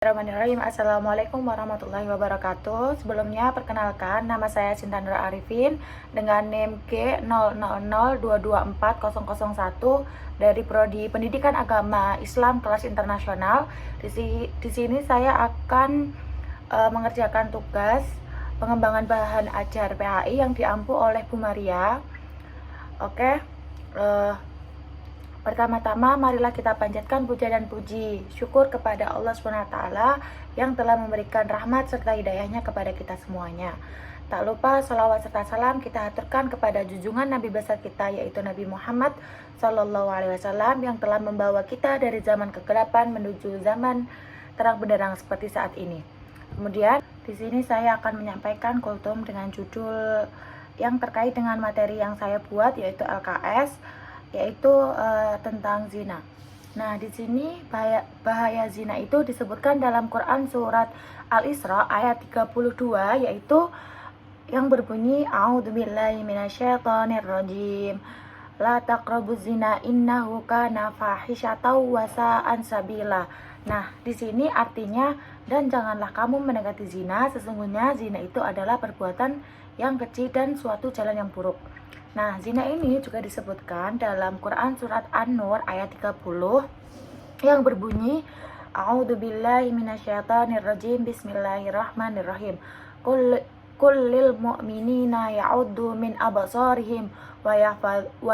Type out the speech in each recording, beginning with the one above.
Bismillahirrahmanirrahim. Assalamualaikum warahmatullahi wabarakatuh. Sebelumnya perkenalkan, nama saya Cinta Nur Arifin dengan NIM G00224001 dari Prodi Pendidikan Agama Islam kelas internasional. Di sini saya akan mengerjakan tugas pengembangan bahan ajar PAI yang diampu oleh Bu Maria. Oke. Pertama-tama marilah kita panjatkan puja dan puji syukur kepada Allah SWT yang telah memberikan rahmat serta hidayahnya kepada kita semuanya. Tak lupa salawat serta salam kita haturkan kepada junjungan Nabi besar kita, yaitu Nabi Muhammad SAW, yang telah membawa kita dari zaman kegelapan menuju zaman terang benderang seperti saat ini. Kemudian di sini saya akan menyampaikan kultum dengan judul yang terkait dengan materi yang saya buat, yaitu LKS, yaitu tentang zina. Nah, di sini bahaya zina itu disebutkan dalam Quran surat Al-Isra ayat 32, yaitu yang berbunyi A'udzubillahi minasyaitonirrajim. La taqrabuz zina innahu kana fahisyatan wa sa'an sabila. Nah, di sini artinya, dan janganlah kamu mendekati zina, sesungguhnya zina itu adalah perbuatan yang kecil dan suatu jalan yang buruk. Nah, zina ini juga disebutkan dalam Quran surat An-Nur ayat 30 yang berbunyi A'udzubillahi minasyaitonirrajim, bismillahirrahmanirrahim. Kullil mu'minina ya'uddu min absarihim wa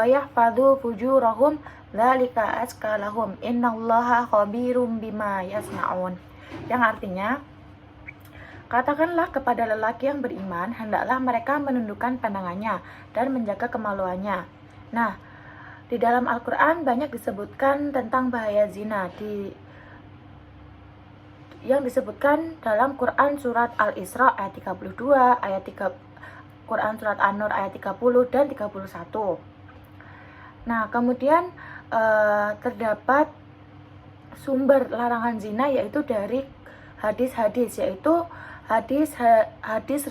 yahfadhu fujurahum dzalika azka lahum innallaha khabirum bima yasnaun. Yang artinya, katakanlah kepada lelaki yang beriman, hendaklah mereka menundukkan pandangannya dan menjaga kemaluannya. Nah, di dalam Al-Quran banyak disebutkan tentang bahaya zina, yang disebutkan dalam Quran surat Al-Isra ayat 32, Quran surat An-Nur ayat 30 dan 31. Nah, kemudian terdapat sumber larangan zina, yaitu dari hadis-hadis, yaitu hadis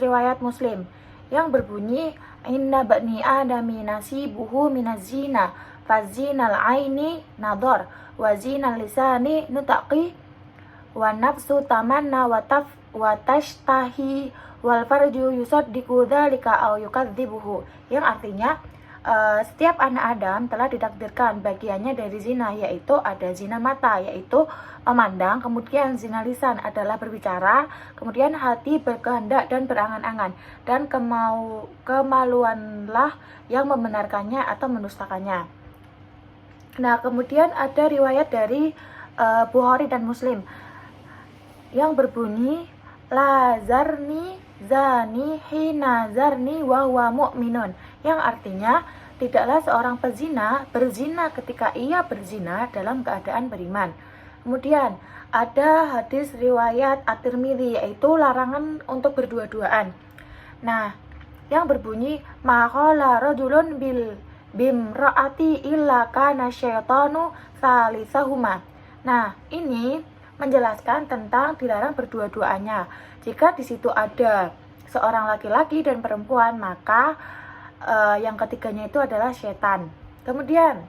riwayat Muslim yang berbunyi inna bani adami nasibuhu minaz-zina fazinal aini nadhar wa zinal lisani nutaqi wa nafsu tamanna wa tashtahi wal farju yusaddiqu dzalika aw yukadzibuhu, yang artinya setiap anak Adam telah ditakdirkan bagiannya dari zina, yaitu ada zina mata, yaitu memandang, kemudian zina lisan adalah berbicara, kemudian hati berkehendak dan berangan-angan, dan kemaluanlah yang membenarkannya atau mendustakannya. Nah, kemudian ada riwayat dari Bukhari dan Muslim yang berbunyi la zarni zani hina zarni wa huwa mu'minun, yang artinya tidaklah seorang pezina berzina ketika ia berzina dalam keadaan beriman. Kemudian ada hadis riwayat At-Tirmidzi, yaitu larangan untuk berdua-duaan. Nah, yang berbunyi maqala rajulun bimra'ati illa kana syaitanu salisahuma. Nah, ini menjelaskan tentang dilarang berdua-duanya. Jika di situ ada seorang laki-laki dan perempuan, maka yang ketiganya itu adalah setan. Kemudian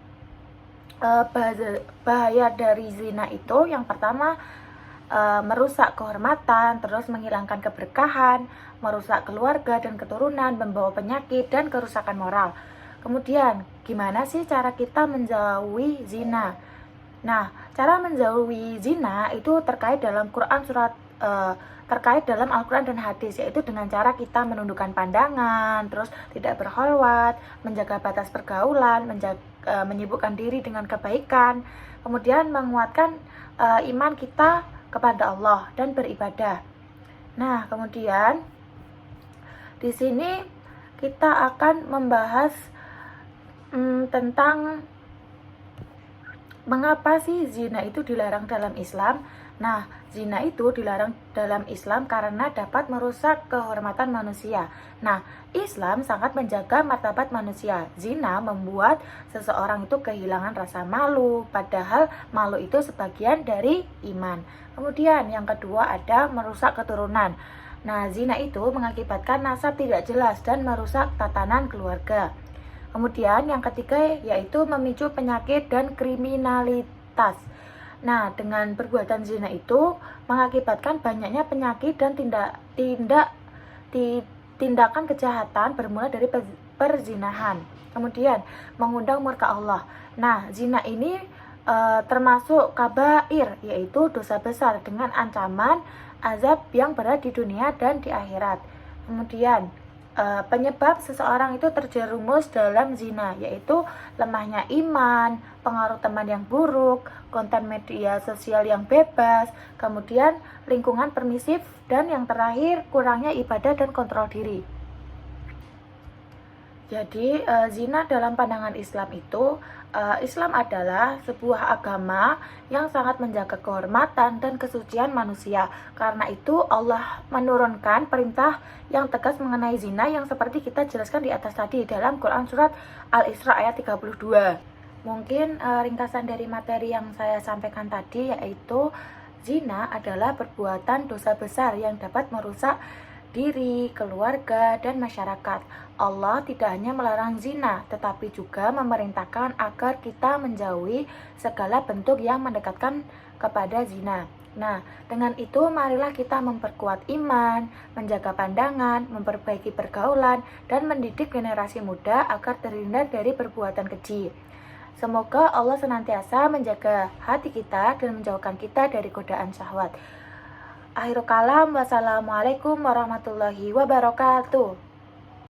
bahaya dari zina itu yang pertama merusak kehormatan, terus menghilangkan keberkahan, merusak keluarga dan keturunan, membawa penyakit dan kerusakan moral. Kemudian gimana sih cara kita menjauhi zina? Nah, cara menjauhi zina itu terkait dalam Al-Quran dan hadis, yaitu dengan cara kita menundukkan pandangan, terus tidak berkholwat, menjaga batas pergaulan, menyibukkan diri dengan kebaikan, kemudian menguatkan iman kita kepada Allah dan beribadah. Nah, kemudian di sini kita akan membahas tentang mengapa sih zina itu dilarang dalam Islam. Nah, zina itu dilarang dalam Islam karena dapat merusak kehormatan manusia. Nah, Islam sangat menjaga martabat manusia. Zina membuat seseorang itu kehilangan rasa malu, padahal malu itu sebagian dari iman. Kemudian yang kedua ada merusak keturunan. Nah, zina itu mengakibatkan nasab tidak jelas dan merusak tatanan keluarga. Kemudian yang ketiga yaitu memicu penyakit dan kriminalitas. Nah, dengan perbuatan zina itu mengakibatkan banyaknya penyakit dan tindakan kejahatan bermula dari perzinahan. Kemudian mengundang murka Allah. Nah, zina ini termasuk kabair, yaitu dosa besar dengan ancaman azab yang berat di dunia dan di akhirat. Kemudian penyebab seseorang itu terjerumus dalam zina, yaitu lemahnya iman, pengaruh teman yang buruk, konten media sosial yang bebas, kemudian lingkungan permisif, dan yang terakhir kurangnya ibadah dan kontrol diri. Jadi zina dalam pandangan Islam itu, Islam adalah sebuah agama yang sangat menjaga kehormatan dan kesucian manusia. Karena itu Allah menurunkan perintah yang tegas mengenai zina yang seperti kita jelaskan di atas tadi dalam Quran surat Al-Isra ayat 32. Mungkin ringkasan dari materi yang saya sampaikan tadi, yaitu zina adalah perbuatan dosa besar yang dapat merusak diri, keluarga, dan masyarakat. Allah tidak hanya melarang zina, tetapi juga memerintahkan agar kita menjauhi segala bentuk yang mendekatkan kepada zina. Nah, dengan itu marilah kita memperkuat iman, menjaga pandangan, memperbaiki pergaulan, dan mendidik generasi muda agar terhindar dari perbuatan keji. Semoga Allah senantiasa menjaga hati kita dan menjauhkan kita dari godaan syahwat. Akhirul kalam, wassalamualaikum warahmatullahi wabarakatuh.